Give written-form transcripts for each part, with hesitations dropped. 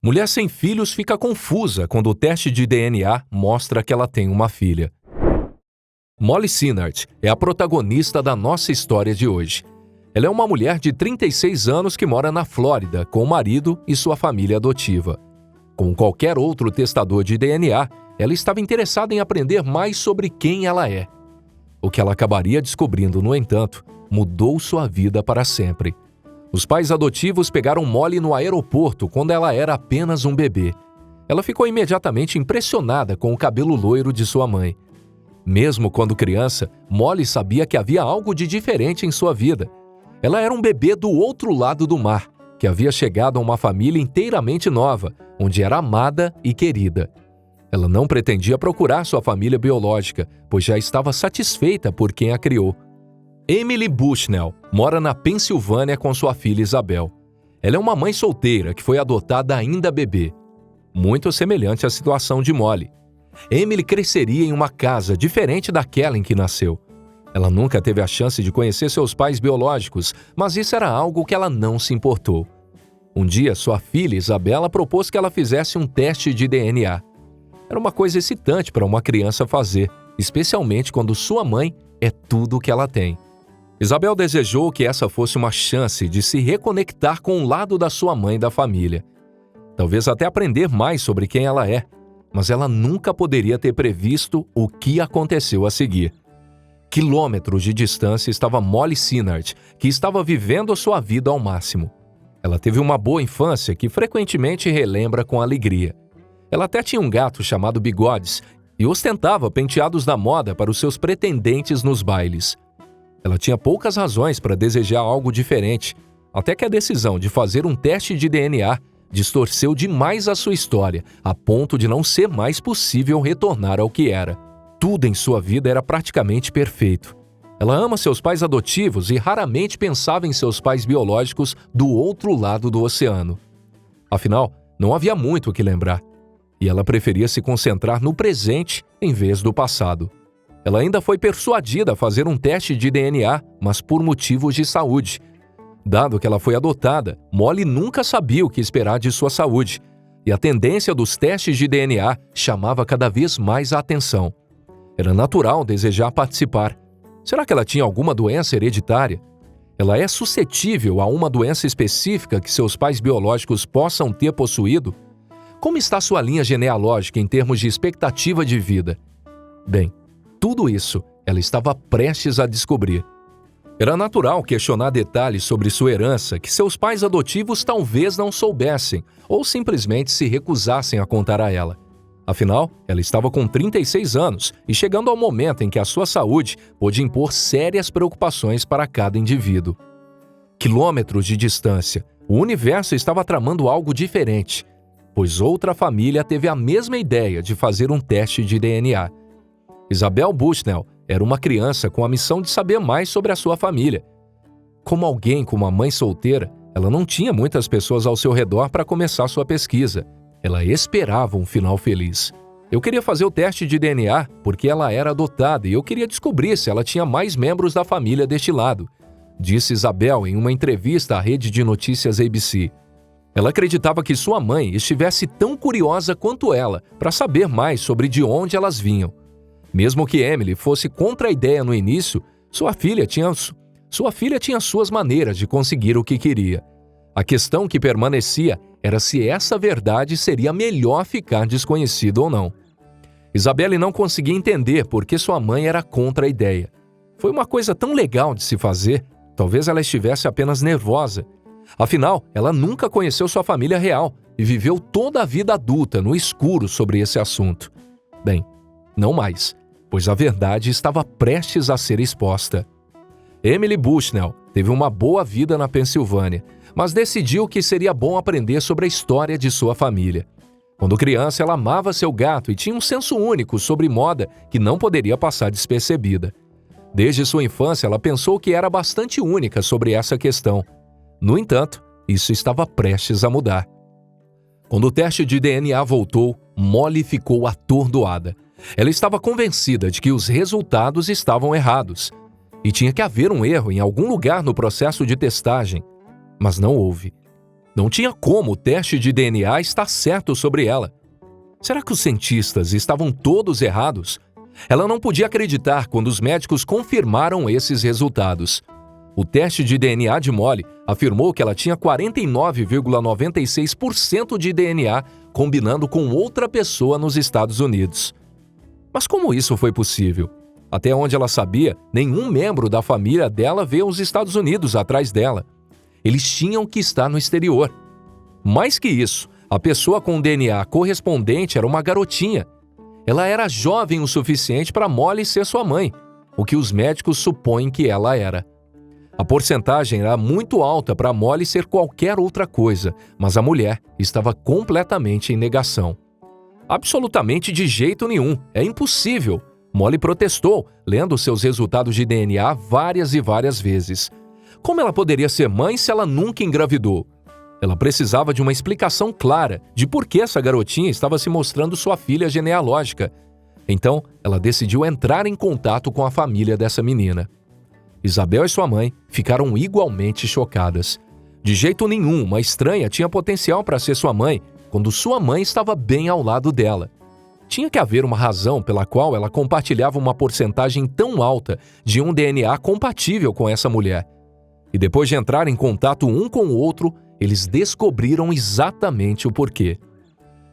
Mulher sem filhos fica confusa quando o teste de DNA mostra que ela tem uma filha. Molly Sinart é a protagonista da nossa história de hoje. Ela é uma mulher de 36 anos que mora na Flórida com o marido e sua família adotiva. Como qualquer outro testador de DNA, ela estava interessada em aprender mais sobre quem ela é. O que ela acabaria descobrindo, no entanto, mudou sua vida para sempre. Os pais adotivos pegaram Molly no aeroporto quando ela era apenas um bebê. Ela ficou imediatamente impressionada com o cabelo loiro de sua mãe. Mesmo quando criança, Molly sabia que havia algo de diferente em sua vida. Ela era um bebê do outro lado do mar, que havia chegado a uma família inteiramente nova, onde era amada e querida. Ela não pretendia procurar sua família biológica, pois já estava satisfeita por quem a criou. Emily Bushnell mora na Pensilvânia com sua filha Isabel. Ela é uma mãe solteira que foi adotada ainda bebê. Muito semelhante à situação de Molly. Emily cresceria em uma casa diferente daquela em que nasceu. Ela nunca teve a chance de conhecer seus pais biológicos, mas isso era algo que ela não se importou. Um dia, sua filha Isabela propôs que ela fizesse um teste de DNA. Era uma coisa excitante para uma criança fazer, especialmente quando sua mãe é tudo o que ela tem. Isabel desejou que essa fosse uma chance de se reconectar com o lado da sua mãe e da família. Talvez até aprender mais sobre quem ela é, mas ela nunca poderia ter previsto o que aconteceu a seguir. Quilômetros de distância estava Molly Sinart, que estava vivendo a sua vida ao máximo. Ela teve uma boa infância que frequentemente relembra com alegria. Ela até tinha um gato chamado Bigodes e ostentava penteados da moda para os seus pretendentes nos bailes. Ela tinha poucas razões para desejar algo diferente, até que a decisão de fazer um teste de DNA distorceu demais a sua história, a ponto de não ser mais possível retornar ao que era. Tudo em sua vida era praticamente perfeito. Ela ama seus pais adotivos e raramente pensava em seus pais biológicos do outro lado do oceano. Afinal, não havia muito o que lembrar, e ela preferia se concentrar no presente em vez do passado. Ela ainda foi persuadida a fazer um teste de DNA, mas por motivos de saúde. Dado que ela foi adotada, Molly nunca sabia o que esperar de sua saúde, e a tendência dos testes de DNA chamava cada vez mais a atenção. Era natural desejar participar. Será que ela tinha alguma doença hereditária? Ela é suscetível a uma doença específica que seus pais biológicos possam ter possuído? Como está sua linha genealógica em termos de expectativa de vida? Bem, tudo isso ela estava prestes a descobrir. Era natural questionar detalhes sobre sua herança que seus pais adotivos talvez não soubessem ou simplesmente se recusassem a contar a ela. Afinal, ela estava com 36 anos e chegando ao momento em que a sua saúde pôde impor sérias preocupações para cada indivíduo. Quilômetros de distância, o universo estava tramando algo diferente, pois outra família teve a mesma ideia de fazer um teste de DNA. Isabel Bushnell era uma criança com a missão de saber mais sobre a sua família. Como alguém com uma mãe solteira, ela não tinha muitas pessoas ao seu redor para começar sua pesquisa. Ela esperava um final feliz. Eu queria fazer o teste de DNA porque ela era adotada e eu queria descobrir se ela tinha mais membros da família deste lado, disse Isabel em uma entrevista à rede de notícias ABC. Ela acreditava que sua mãe estivesse tão curiosa quanto ela para saber mais sobre de onde elas vinham. Mesmo que Emily fosse contra a ideia no início, sua filha tinha suas maneiras de conseguir o que queria. A questão que permanecia era se essa verdade seria melhor ficar desconhecida ou não. Isabelle não conseguia entender por que sua mãe era contra a ideia. Foi uma coisa tão legal de se fazer, talvez ela estivesse apenas nervosa. Afinal, ela nunca conheceu sua família real e viveu toda a vida adulta no escuro sobre esse assunto. Bem, não mais, pois a verdade estava prestes a ser exposta. Emily Bushnell teve uma boa vida na Pensilvânia, mas decidiu que seria bom aprender sobre a história de sua família. Quando criança, ela amava seu gato e tinha um senso único sobre moda que não poderia passar despercebida. Desde sua infância, ela pensou que era bastante única sobre essa questão. No entanto, isso estava prestes a mudar. Quando o teste de DNA voltou, Molly ficou atordoada. Ela estava convencida de que os resultados estavam errados. E tinha que haver um erro em algum lugar no processo de testagem. Mas não houve. Não tinha como o teste de DNA estar certo sobre ela. Será que os cientistas estavam todos errados? Ela não podia acreditar quando os médicos confirmaram esses resultados. O teste de DNA de Molly afirmou que ela tinha 49,96% de DNA combinando com outra pessoa nos Estados Unidos. Mas como isso foi possível? Até onde ela sabia, nenhum membro da família dela veio aos Estados Unidos atrás dela. Eles tinham que estar no exterior. Mais que isso, a pessoa com DNA correspondente era uma garotinha. Ela era jovem o suficiente para Molly ser sua mãe, o que os médicos supõem que ela era. A porcentagem era muito alta para Molly ser qualquer outra coisa, mas a mulher estava completamente em negação. Absolutamente de jeito nenhum, é impossível. Molly protestou, lendo seus resultados de DNA várias e várias vezes. Como ela poderia ser mãe se ela nunca engravidou? Ela precisava de uma explicação clara de por que essa garotinha estava se mostrando sua filha genealógica. Então, ela decidiu entrar em contato com a família dessa menina. Isabel e sua mãe ficaram igualmente chocadas. De jeito nenhum, uma estranha tinha potencial para ser sua mãe, quando sua mãe estava bem ao lado dela. Tinha que haver uma razão pela qual ela compartilhava uma porcentagem tão alta de um DNA compatível com essa mulher. E depois de entrar em contato um com o outro, eles descobriram exatamente o porquê.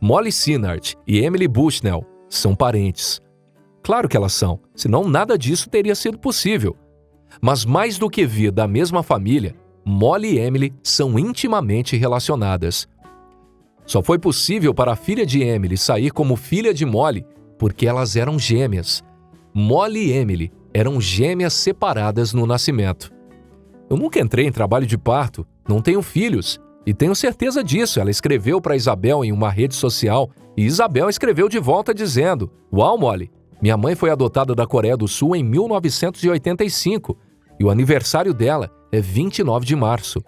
Molly Sinart e Emily Bushnell são parentes. Claro que elas são, senão nada disso teria sido possível. Mas mais do que vir da mesma família, Molly e Emily são intimamente relacionadas. Só foi possível para a filha de Emily sair como filha de Molly porque elas eram gêmeas. Molly e Emily eram gêmeas separadas no nascimento. Eu nunca entrei em trabalho de parto, não tenho filhos, e tenho certeza disso. Ela escreveu para Isabel em uma rede social, e Isabel escreveu de volta dizendo: "Uau, Molly, minha mãe foi adotada da Coreia do Sul em 1985, e o aniversário dela é 29 de março.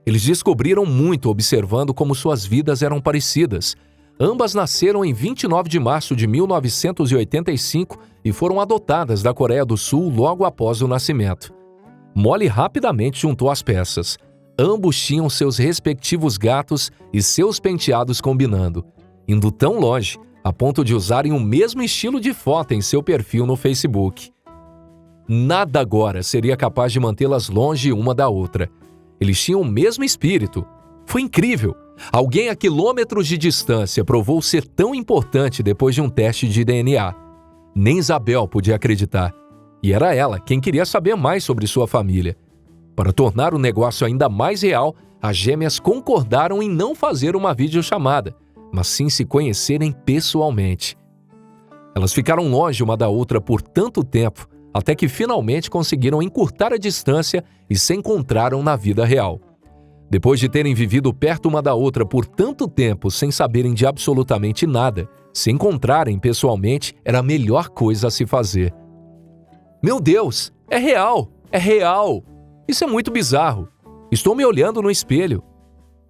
Eles descobriram muito observando como suas vidas eram parecidas. Ambas nasceram em 29 de março de 1985 e foram adotadas da Coreia do Sul logo após o nascimento. Molly rapidamente juntou as peças. Ambos tinham seus respectivos gatos e seus penteados combinando, indo tão longe a ponto de usarem o mesmo estilo de foto em seu perfil no Facebook. Nada agora seria capaz de mantê-las longe uma da outra. Eles tinham o mesmo espírito. Foi incrível! Alguém a quilômetros de distância provou ser tão importante depois de um teste de DNA. Nem Isabel podia acreditar. E era ela quem queria saber mais sobre sua família. Para tornar o negócio ainda mais real, as gêmeas concordaram em não fazer uma videochamada, mas sim se conhecerem pessoalmente. Elas ficaram longe uma da outra por tanto tempo, até que finalmente conseguiram encurtar a distância e se encontraram na vida real. Depois de terem vivido perto uma da outra por tanto tempo sem saberem de absolutamente nada, se encontrarem pessoalmente era a melhor coisa a se fazer. Meu Deus, é real! É real! Isso é muito bizarro. Estou me olhando no espelho.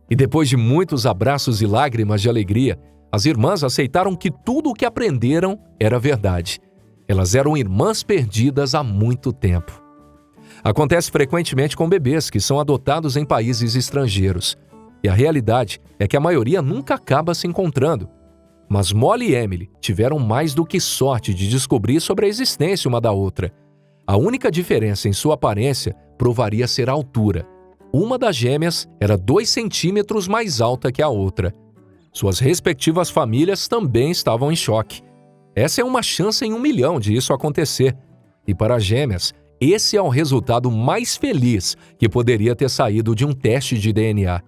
E depois de muitos abraços e lágrimas de alegria, as irmãs aceitaram que tudo o que aprenderam era verdade. Elas eram irmãs perdidas há muito tempo. Acontece frequentemente com bebês que são adotados em países estrangeiros. E a realidade é que a maioria nunca acaba se encontrando. Mas Molly e Emily tiveram mais do que sorte de descobrir sobre a existência uma da outra. A única diferença em sua aparência provaria ser a altura. Uma das gêmeas era 2 centímetros mais alta que a outra. Suas respectivas famílias também estavam em choque. Essa é uma chance em 1 milhão de isso acontecer. E para as gêmeas, esse é o resultado mais feliz que poderia ter saído de um teste de DNA.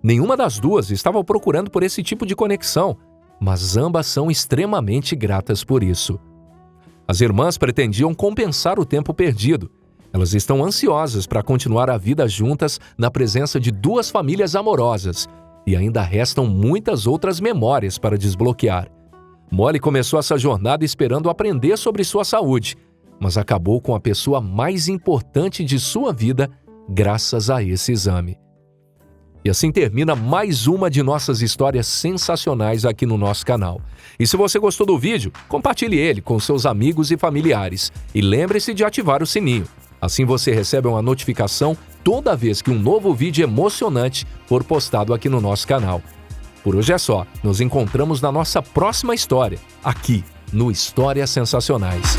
Nenhuma das duas estava procurando por esse tipo de conexão, mas ambas são extremamente gratas por isso. As irmãs pretendiam compensar o tempo perdido. Elas estão ansiosas para continuar a vida juntas na presença de 2 famílias amorosas, e ainda restam muitas outras memórias para desbloquear. Molly começou essa jornada esperando aprender sobre sua saúde, mas acabou com a pessoa mais importante de sua vida graças a esse exame. E assim termina mais uma de nossas histórias sensacionais aqui no nosso canal. E se você gostou do vídeo, compartilhe ele com seus amigos e familiares. E lembre-se de ativar o sininho. Assim você recebe uma notificação toda vez que um novo vídeo emocionante for postado aqui no nosso canal. Por hoje é só, nos encontramos na nossa próxima história, aqui no Histórias Sensacionais.